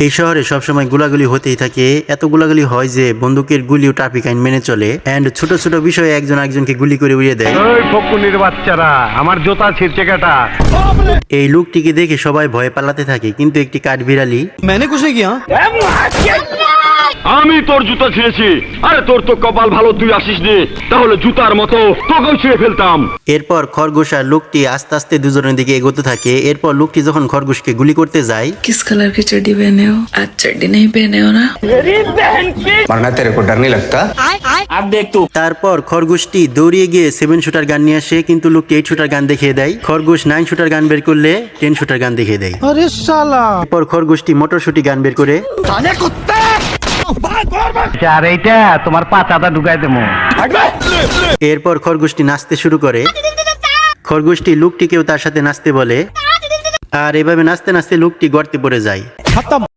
এই শহরে সবসময় গুলাগুলি হতেই থাকে, এত গুলাগুলি হয় যে বন্দুকের গুলিও ট্রাফিক আইন মেনে চলে এন্ড ছোট ছোট বিষয়ে একজন একজনকে গুলি করে উড়িয়ে দেয়। ওই ফকুনির বাচ্চারা আমার জুতা ছিঁড়ছে কাটা। এই লোকটিকে দেখে সবাই ভয়ে পালাতে থাকে, কিন্তু একটি কাঠবিড়ালি मैंने कुछ नहीं किया। আমি তোর জুতা ছিঁড়েছি। আরে তোর তো কপাল ভালো, তুই আসিস নি, তাহলে জুতার মতো তোকেও ছিঁড়ে ফেলতাম। এরপর খরগোশ আর লোকটি আস্তে আস্তে দুজনের দিকে এগোতে থাকে। এরপর লোকটি যখন খরগোশকে গুলি করতে যায়, किस कलर की चड्डी पहने हो? आज चड्डी नहीं पहने हो ना? वरना तेरे को डर नहीं लगता? তারপর খরগোশটি দৌড়িয়ে গিয়ে 7 শুটার গান নিয়ে আসে, কিন্তু লোকটি 8 শুটার গান দেখিয়ে দেয়। খরগোশ 9 শুটার গান বের করলে 10 শুটার গান দেখিয়ে দেয়। अरे साला। এরপর খরগোশটি মোটরশুটি গান বের করে আর এইটা তোমার পাতাটা ঢুকাই দেবো। এরপর খরগোশটি নাচতে শুরু করে। খরগোশটি লোকটিকেও তার সাথে নাচতে বলে, আর এভাবে নাচতে নাচতে লোকটি গর্তে পড়ে যায়। खत्म।